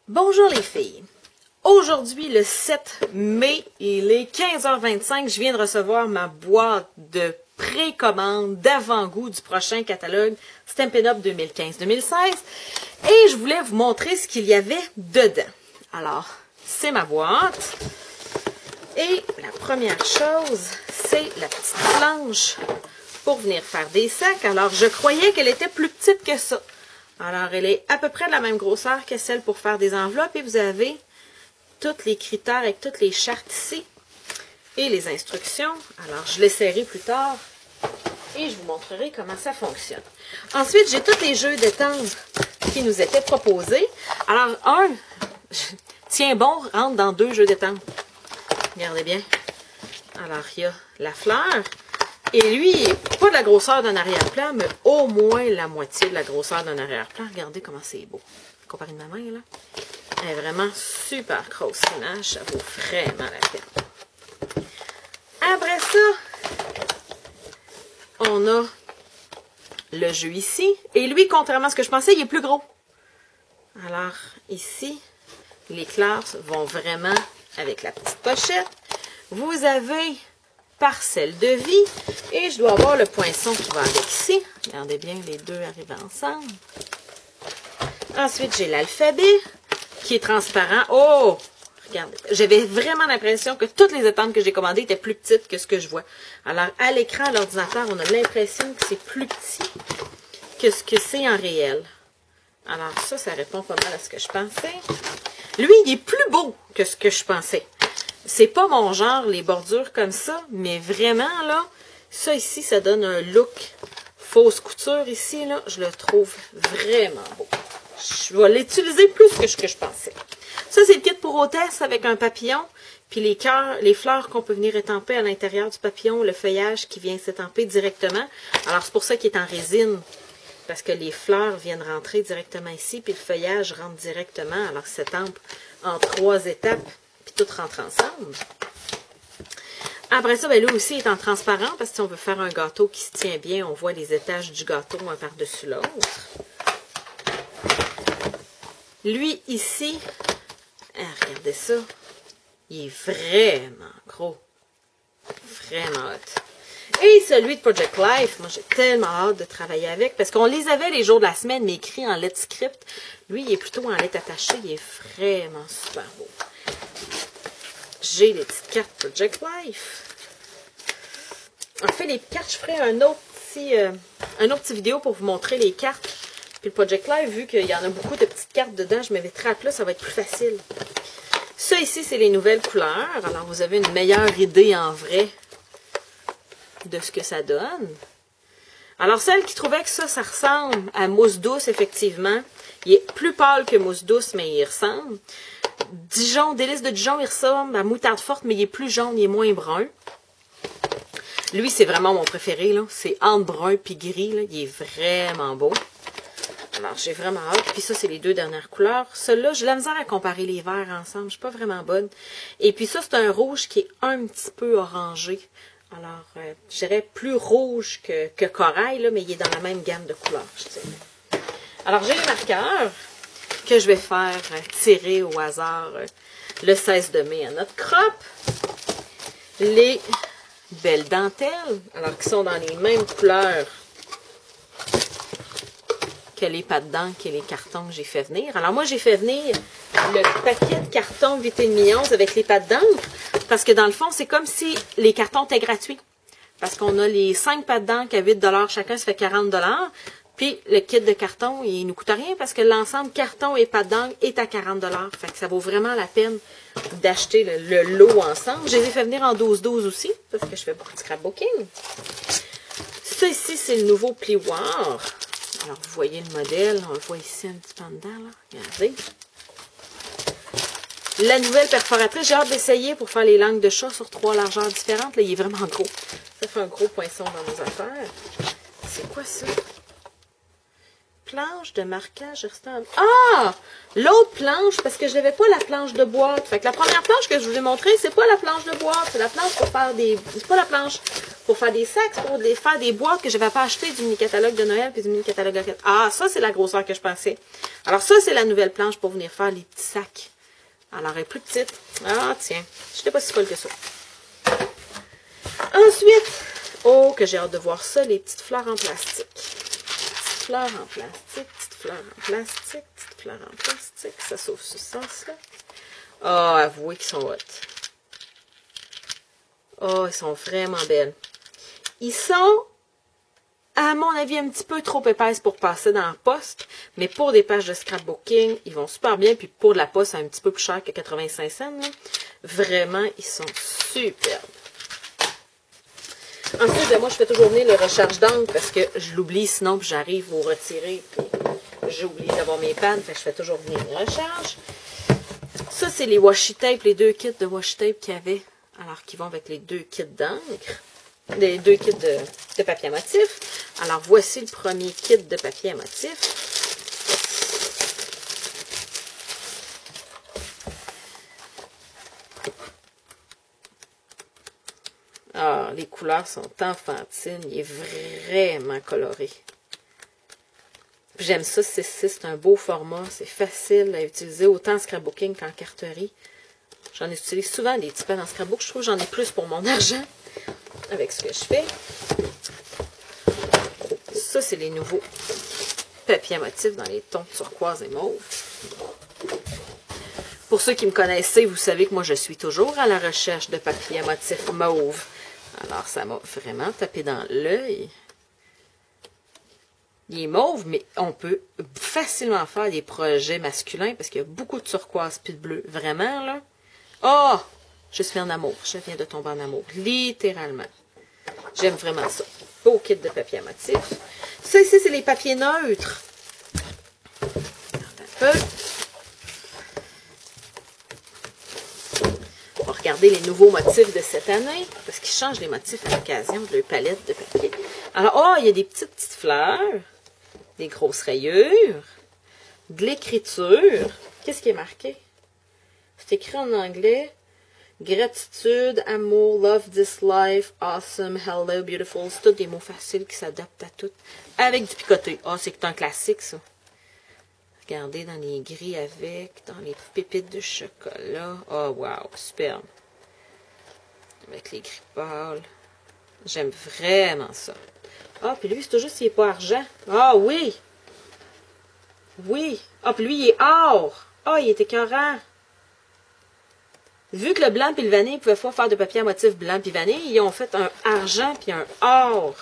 Bonjour les filles. Aujourd'hui, le 7 mai, il est 15h25. Je viens de recevoir ma boîte de précommande d'avant-goût du prochain catalogue Stampin' Up! 2015-2016. Et je voulais vous montrer ce qu'il y avait dedans. Alors, c'est ma boîte. Et la première chose, c'est la petite planche pour venir faire des sacs. Alors, je croyais qu'elle était plus petite que ça. Alors, elle est à peu près de la même grosseur que celle pour faire des enveloppes. Et vous avez tous les critères avec toutes les chartes ici. Et les instructions. Alors, je l'essaierai plus tard. Et je vous montrerai comment ça fonctionne. Ensuite, j'ai tous les jeux d'étampe qui nous étaient proposés. Alors, un, tiens bon, rentre dans 2 jeux d'étampe. Regardez bien. Alors, il y a la fleur. Et lui, il n'est pas de la grosseur d'un arrière-plan, mais au moins la moitié de la grosseur d'un arrière-plan. Regardez comment c'est beau. Comparé de ma main, là. Elle est vraiment super grosse image. Ça vaut vraiment la peine. Après ça, on a le jeu ici. Et lui, contrairement à ce que je pensais, il est plus gros. Alors, ici, les classes vont vraiment avec la petite pochette. Vous avez parcelle de vie. Et je dois avoir le poinçon qui va avec ici. Regardez bien, les deux arrivent ensemble. Ensuite, j'ai l'alphabet qui est transparent. Oh! Regardez. J'avais vraiment l'impression que toutes les étampes que j'ai commandées étaient plus petites que ce que je vois. Alors, à l'écran, à l'ordinateur, on a l'impression que c'est plus petit que ce que c'est en réel. Alors, ça répond pas mal à ce que je pensais. Lui, il est plus beau que ce que je pensais. C'est pas mon genre, les bordures comme ça, mais vraiment, là, ça ici, ça donne un look fausse couture ici, là. Je le trouve vraiment beau. Je vais l'utiliser plus que ce que je pensais. Ça, c'est le kit pour hôtesse avec un papillon, puis les cœurs, les fleurs qu'on peut venir étamper à l'intérieur du papillon, le feuillage qui vient s'étamper directement. Alors, c'est pour ça qu'il est en résine, parce que les fleurs viennent rentrer directement ici, puis le feuillage rentre directement, alors s'étampe en 3 étapes, puis tout rentre ensemble. Après ça, ben, lui aussi il est en transparent, parce que si on veut faire un gâteau qui se tient bien, on voit les étages du gâteau un par-dessus l'autre. Lui, ici, regardez ça, il est vraiment gros. Vraiment hot. Et celui de Project Life, moi j'ai tellement hâte de travailler avec, parce qu'on les avait les jours de la semaine, mais écrits en lettres script. Lui, il est plutôt en lettres attachées, il est vraiment super beau. J'ai les petites cartes Project Life. En fait, les cartes, je ferai un autre petit vidéo pour vous montrer les cartes. Puis le Project Life, vu qu'il y en a beaucoup de petites cartes dedans, je me mettrai à plat, ça va être plus facile. Ça ici, c'est les nouvelles couleurs. Alors, vous avez une meilleure idée en vrai de ce que ça donne. Alors, celle qui trouvait que ça ressemble à mousse douce, effectivement. Il est plus pâle que mousse douce, mais il ressemble. Dijon, délice de Dijon, il ressemble à moutarde forte, mais il est plus jaune, il est moins brun. Lui, c'est vraiment mon préféré, là. C'est entre brun et gris, là. Il est vraiment beau. Alors, j'ai vraiment hâte. Puis ça, c'est les 2 dernières couleurs. Celui-là, j'ai la misère à comparer les verts ensemble. Je suis pas vraiment bonne. Et puis ça, c'est un rouge qui est un petit peu orangé. Alors, je dirais plus rouge que corail, là, mais il est dans la même gamme de couleurs, je dirais. Alors, j'ai les marqueurs que je vais faire tirer au hasard le 16 de mai à notre crop. Les belles dentelles, alors qui sont dans les mêmes couleurs que les pâtes d'encre et les cartons que j'ai fait venir. Alors moi, j'ai fait venir le paquet de cartons 8,5 11 avec les pâtes d'encre, parce que dans le fond, c'est comme si les cartons étaient gratuits. Parce qu'on a les 5 pâtes d'encre à 8 $ chacun, ça fait 40 $. Puis le kit de carton, il ne nous coûte rien, parce que l'ensemble carton et pâtes d'encre est à 40 $. Fait que ça vaut vraiment la peine d'acheter le lot ensemble. Je les ai fait venir en 12-12 aussi, parce que je fais beaucoup de scrapbooking. Ça ici, c'est le nouveau plioir. Alors, vous voyez le modèle, on le voit ici un petit peu en dedans, là. Regardez. La nouvelle perforatrice, j'ai hâte d'essayer pour faire les langues de chat sur 3 largeurs différentes. Là, il est vraiment gros. Ça fait un gros poinçon dans nos affaires. C'est quoi ça? Planche de marquage restant. Ah! L'autre planche, parce que je n'avais pas la planche de boîte. Fait que la première planche que je vous ai montrée, c'est pas la planche de boîte. C'est la planche pour faire des. C'est pas la planche pour faire des sacs, pour faire des boîtes que je n'avais pas acheté du mini-catalogue de Noël puis du mini-catalogue de... Ah, ça, c'est la grosseur que je pensais. Alors ça, c'est la nouvelle planche pour venir faire les petits sacs. Alors, elle est plus petite. Ah, tiens, je n'étais pas si folle que ça. Ensuite, oh, que j'ai hâte de voir ça, les petites fleurs en plastique. Petites fleurs en plastique, petites fleurs en plastique, petites fleurs en plastique. Ça sauve ce sens-là. Ah, avouez qu'ils sont hot. Oh, ils sont vraiment belles. Ils sont, à mon avis, un petit peu trop épaisses pour passer dans la poste, mais pour des pages de scrapbooking, ils vont super bien. Puis pour la poste, c'est un petit peu plus cher que 85 cents. Là. Vraiment, ils sont superbes. Ensuite, moi, je fais toujours venir le recharge d'encre parce que je l'oublie sinon, puis j'arrive au retirer, puis j'ai oublié d'avoir mes pannes, fait que je fais toujours venir une recharge. Ça, c'est les washi tape, les 2 kits de washi tape qu'il y avait. Alors, qui vont avec les 2 kits d'encre. Les 2 kits de papier à motif. Alors, voici le premier kit de papier à motif. Ah, les couleurs sont enfantines. Il est vraiment coloré. J'aime ça, 6-6, c'est un beau format. C'est facile à utiliser, autant en scrapbooking qu'en carterie. J'en utilise souvent des petits pains en scrapbook. Je trouve que j'en ai plus pour mon argent avec ce que je fais. Ça, c'est les nouveaux papiers à motifs dans les tons turquoise et mauve. Pour ceux qui me connaissent, vous savez que moi, je suis toujours à la recherche de papiers à motifs mauve. Alors, ça m'a vraiment tapé dans l'œil. Il est mauve, mais on peut facilement faire des projets masculins parce qu'il y a beaucoup de turquoise puis de bleu. Vraiment, là. Oh! Je suis en amour. Je viens de tomber en amour. Littéralement. J'aime vraiment ça. Beau kit de papier à motif. Ça ici, c'est les papiers neutres. Un peu. On va regarder les nouveaux motifs de cette année. Parce qu'ils changent les motifs à l'occasion de leur palette de papier. Alors, oh, il y a des petites fleurs. Des grosses rayures. De l'écriture. Qu'est-ce qui est marqué? C'est écrit en anglais. Gratitude, amour, love this life, awesome, hello, beautiful. C'est tous des mots faciles qui s'adaptent à tout. Avec du picoté. Ah, c'est un classique, ça. Regardez dans les gris avec, dans les pépites de chocolat. Oh, wow, superbe. Avec les gris pâles. J'aime vraiment ça. Ah, puis lui, c'est toujours s'il n'est pas argent. Ah, oui! Oui! Ah, puis lui, il est or! Ah, il est écœurant! Vu que le blanc et le vanille ne pouvaient pas faire de papier à motif blanc et vanille, ils ont fait un argent puis un or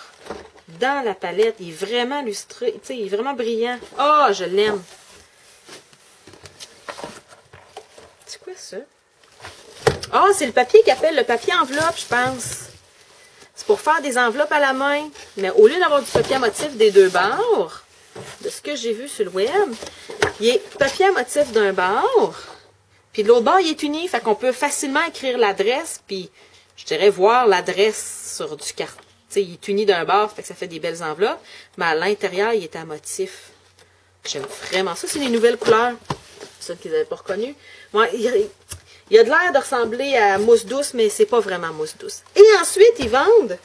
dans la palette. Il est vraiment lustré, tu sais, il est vraiment brillant. Ah, je l'aime! C'est quoi ça? Ah, c'est le papier qu'ils appellent le papier enveloppe, je pense. C'est pour faire des enveloppes à la main. Mais au lieu d'avoir du papier à motif des deux bords, de ce que j'ai vu sur le web, il est papier à motif d'un bord, puis de l'autre bord, il est uni. Fait qu'on peut facilement écrire l'adresse, puis je dirais voir l'adresse sur du carton. Tu sais, il est uni d'un bord, fait que ça fait des belles enveloppes. Mais à l'intérieur, il est à motif. J'aime vraiment ça. C'est les nouvelles couleurs. Celles qu'ils n'avaient pas reconnues. Bon, il a de l'air de ressembler à mousse douce, mais c'est pas vraiment mousse douce. Et ensuite, ils vendent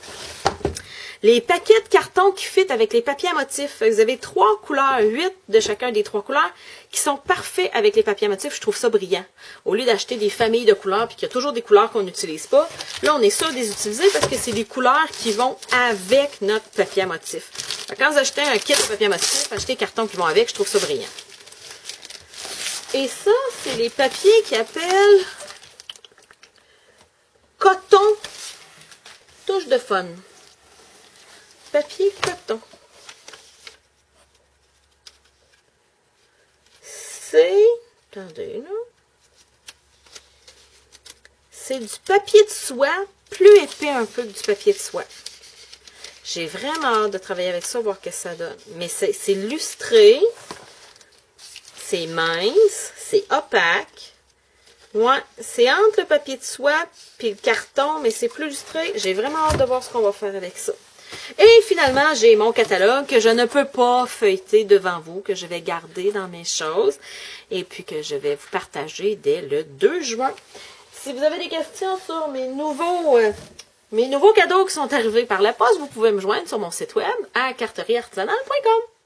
les paquets de carton qui fit avec les papiers à motifs. Vous avez 3 couleurs, 8 de chacun des 3 couleurs, qui sont parfaits avec les papiers à motifs. Je trouve ça brillant. Au lieu d'acheter des familles de couleurs, puis qu'il y a toujours des couleurs qu'on n'utilise pas, là, on est sûr de les utiliser parce que c'est des couleurs qui vont avec notre papier à motifs. Quand vous achetez un kit de papier à motifs, achetez les cartons qui vont avec, je trouve ça brillant. Et ça, c'est les papiers qui appellent coton touche de fun. Papier coton. C'est... Attendez, là. C'est du papier de soie, plus épais un peu que du papier de soie. J'ai vraiment hâte de travailler avec ça, voir ce que ça donne. Mais c'est lustré. C'est mince, c'est opaque. Ouais, c'est entre le papier de soie et le carton, mais c'est plus lustré. J'ai vraiment hâte de voir ce qu'on va faire avec ça. Et finalement, j'ai mon catalogue que je ne peux pas feuilleter devant vous, que je vais garder dans mes choses et puis que je vais vous partager dès le 2 juin. Si vous avez des questions sur mes nouveaux Mes nouveaux cadeaux qui sont arrivés par la poste, vous pouvez me joindre sur mon site web à carterieartisanale.com.